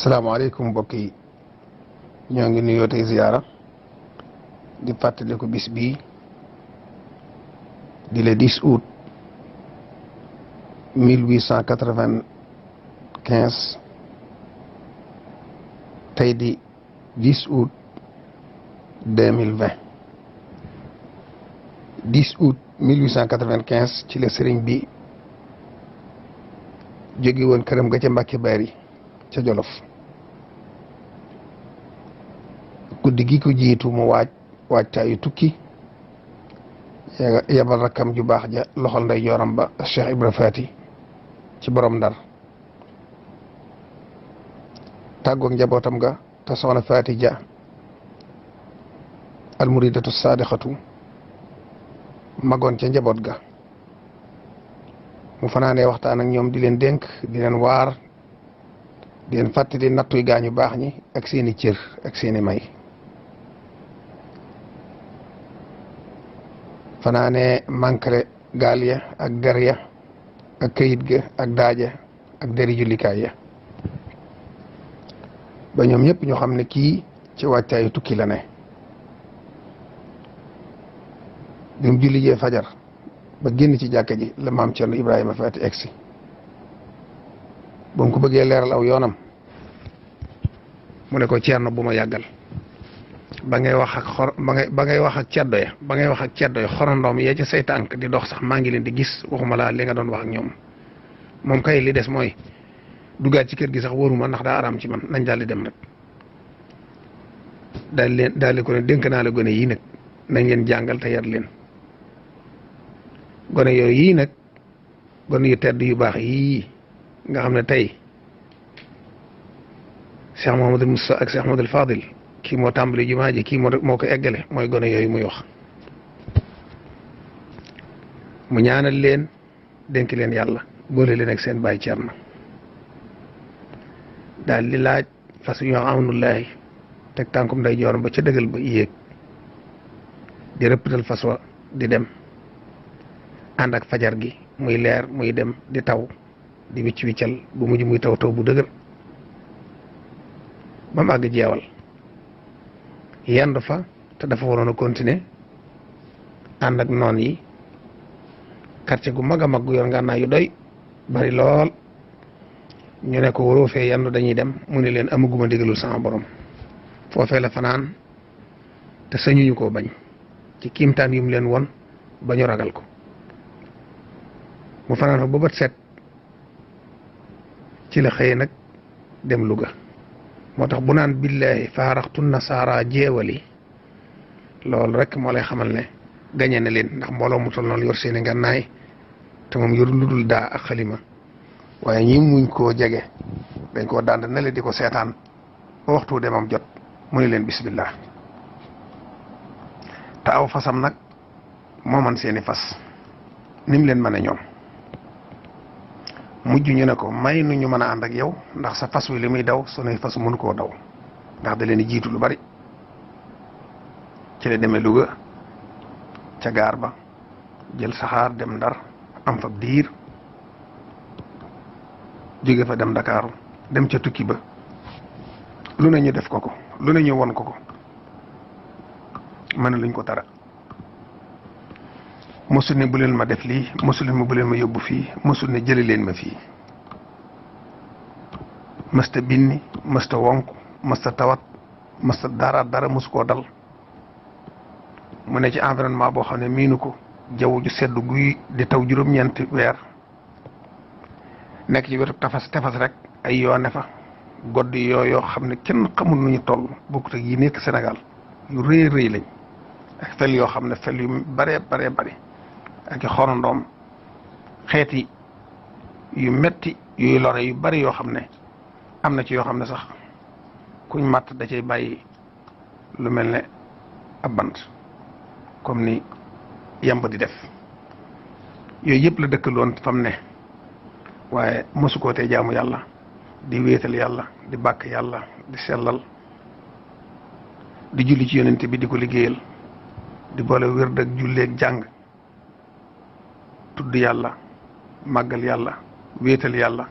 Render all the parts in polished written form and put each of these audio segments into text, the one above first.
salaamaaleykum mbokk yi ñoo ngi nuyoo tey ziyaara di fàttaliku bis bii di le 10 août 1895 tey di 10 août 2020 10 août 1895 ci la sëriñ bi jóge woon këram ga ca Mbàkke Bari ca Jolof. guddi gi ko jiitu mu waajtaayu tukki yabal rakkam ju baax ja loxol nday jooram ba Cheikh Ibra Faati ci borom Ndar tàggoog njabootam ga te soxna Faati ja almuridatu saadixatu magoon ca njaboot ga mu fanaanee waxtaan ak ñoom di leen dénk di leen waar di leen fàttali nattuy gaañu baax ñi ak seeni cër ak seeni may fanaane mankare gaal ya ak der ya ak këyit ga ak daaja ak deri jullikaay ya ba ñoom ñëpp ñu xam ne kii ci wàccaayu tukki la ne bi mu julli jee fajar ba génn ci jàkka ji la maam Cerno Ibrahima Faati egsi ba mu ko bëggee leeral aw yoonam mu ne ko Cerno bu ma yàggal ba ngay wax ak ba ngay wax ak ceddo ya xorondoom yee ci say tànk di dox sax maa ngi leen di gis waxuma laa li nga doon wax ak ñoom moom kay li des mooy duggaat ci kër gi sax wóoruma ndax daa araam ci man nañ daal di dem nag daal di ko ne dénk naa la gone yii nag nañ leen jàngal te yar leen gone yooyu yii nag gone yu tedd yu baax yii nga xam ne tey Cheikh Mouhamadul Moussa ak Cheikh Mouhamadul Fadil kii moo tàmbali jumaa ji kii moo ko eggale mooy gone yooyu muy wax mu ñaanal leen dénk leen yàlla boole leen ak seen baay Cerno daal di laaj fas yu ñoo amnullahi teg tànkum nday jooram ba ca dëgal ba yéeg di rëppatal fas wa di dem ànd ak fajar gi muy leer muy dem di taw di wicc wiccal bu mujj muy taw bu dëgër ba mu àgg jeewal yendu fa te dafa waroon a continuer ànd ak noon yi quartier gu mag a mag gu yor ngànnaay yu doy bari lool ñu ne ko waroo fee yendu dañuy dem mu ne leen amaguma ndigalul sama borom foofee la fanaan te sañuñu koo bañ ci kiimtaan yu mu leen won ba ñu ragal ko mu fanaan fa ba bët set ci la xëye nag dem Louga moo tax bu naan billahi faaraxtu nasaara jeewali loolu rek moo lay xamal ne gañe na leen ndax mbooloo mu toll noonu yor seeni ngànnaay te moom yorul lu dul daa ak xalima waaye ñi muñ koo jege dañ koo dànd na le di ko seetaan ba waxtu demam jot mu ne leen bismillah te aw fasam nag moo man seeni fas nim leen mën a ñoom mujj ñu ne ko may nu ñu mën a ànd ak yow ndax sa fas wi li muy daw sunuy fas mënu koo daw ndax da leen di jiitu lu bari ci la demee Louga ca gaar ba jël saxaar dem Ndar am fa diir jóge fa dem Dakaaru dem ca tukki ba lu ne ñu def ko lu ne ñu won ko mën luñ ko dara mosul ne bu leen ma def lii mosul ne bu leen ma yóbbu fii mosul ne jële leen ma fii mësta binni mësta wonk mësta tawat mësta dara mosu koo dal mu ne ci environnement boo xam ne miinu ko jaww ju sedd guy di taw juróom-ñeenti weer nekk ci wetu tefas rek ay yoone fa godd yoo xam ne kenn xamul nu ñu toll bokkut ak yi nekk Sénégal yu rëy lañ ak fel yoo xam ne fel yu bare ak i xorondoom xeeti yu metti yuy lore yu bari yoo xam ne am na ci yoo xam ne sax kuñ màtt da cay bàyyi lu mel ne ab bant comme ni yamb di def yooyu yëpp la dëkkaloon fam ne waaye mosu koo tee jaamu yàlla di wéetal yàlla di bàkk yàlla di sellal di julli ci yonent bi di ko liggéeyal di boole wér ak julleeg jàng tudd yàlla màggal yàlla wéetal yàlla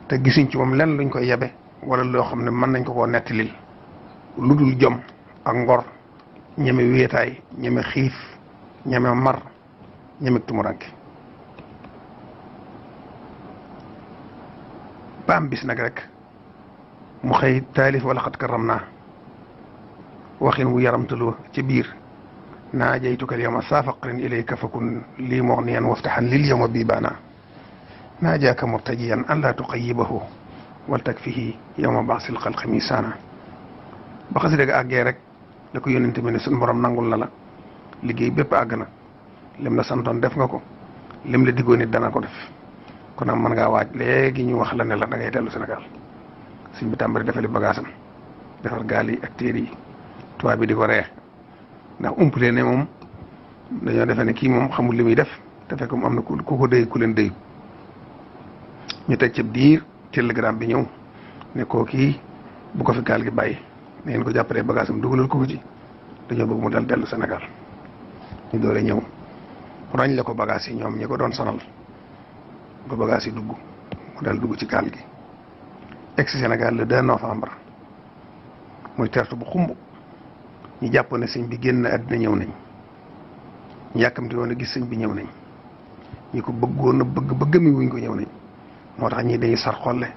te gisuñ ci moom lenn luñ koy yebe wala loo xam ne mën nañ ko koo nettalil lu dul jom ak ngor ñeme wéetaay ñeme xiif ñeme mar ñeme tumuranke baam bis nag rek mu xëy taalif wala xat karam naa waxin wu yaramtaloo ci biir naa jaytukal yawma saafaqrin ilayka fakun lii mughniyan waftaxan lil yawma bibaana naa jaaka murtajiyan an laa tuqayibahu wal takfihi yawma baasil xalqi misaana ba xasida ga àggee rek la ko yónnente bi ne suñ borom nangul na la liggéey bépp àgg na lim la santoon def nga ko lim la diggoon nit dana ko def kon nag mën ngaa waaj léegi ñu wax la ne la da ngay dellu Sénégal suñ bi tàmbali defali bagaasam defar gaal yi ak téere yi tubaab bi di ko ree ndax umpule ne moom dañoo defe ne kii moom xamul li muy def te fekk mu am na ku ko dëy ku leen dëyu ñu teg ci diir télégramme bi ñëw ne koo kii bu ko fi gaal gi bàyyi na ngeen ko jàppalee bagaasam dugalal ko ci dañoo bëgg mu dal dellu Sénégal ñu doole ñëw roñ la ko bagaas yi ñoom ñi ko doon sonal ko bagaas yi dugg mu dal dugg ci gaal gi ex Sénégal le 2 novembre muy tertu bu xumb ñu jàpp ne sëñ bi génn àddina ñëw nañ ñu yàkkamti woon a gis sëñ bi ñëw nañ ñi ko bëggoon a bëgg ba gëmi wuñ ko ñëw nañ moo tax ñii dañuy sar xolle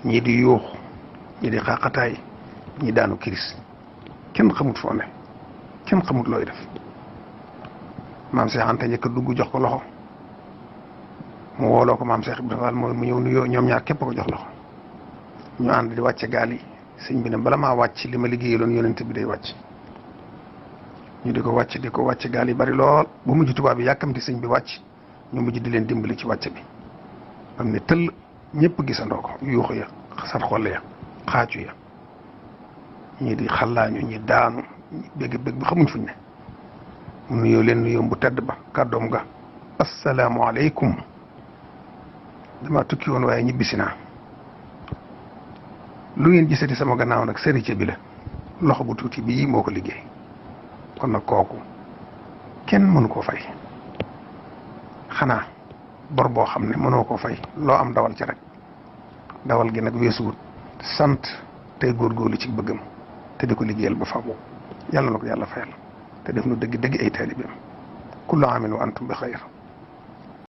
ñii di yuux ñii di xaqataay ñi daanu kiris kenn xamut foo ne kenn xamut looy def maam Cheikh Anta njëkk a dugg jox ko loxo mu wooloo ko maam Cheikh Ibrahima Fall mooy mu ñëw nuyoo ñoom ñaar képp ko jox loxo ñu ànd di wàcce gaal yi sëñ bi ne bala maa wàcc li ma liggéeyaloon yonent bi day wàcc ñu di ko wàcc gaal yi bari lool ba mujj tubaab bi yàkkamti sëñ bi wàcc ñu mujj di leen dimbali ci wàcc bi am ne tëll ñëpp gisandoo ko yuuxu ya sar xolle ya xaacu ya ñii di xallaañu ñi daanu ñi bégg bi xamuñ fuñ ne mu nuyoo leen nuyoo bu tedd ba kàddoom ga asalaamualeykum dama tukki woon waaye ñibbisi naa lu ngeen gisati sama gannaaw nag sëriñ bi la loxo bu tuuti bii moo ko liggéey kon nag kooku kenn mënu koo fay xanaa bor boo xam ne mënoo koo fay loo am dawal ci rek dawal gi nag weesuwut sant tey góorgóorlu ci bëggam te di ko liggéeyal ba faaw yàlla na ko yàlla fayal te def nu dëgg ay taalibeem kullu aamin wa antum bi xayr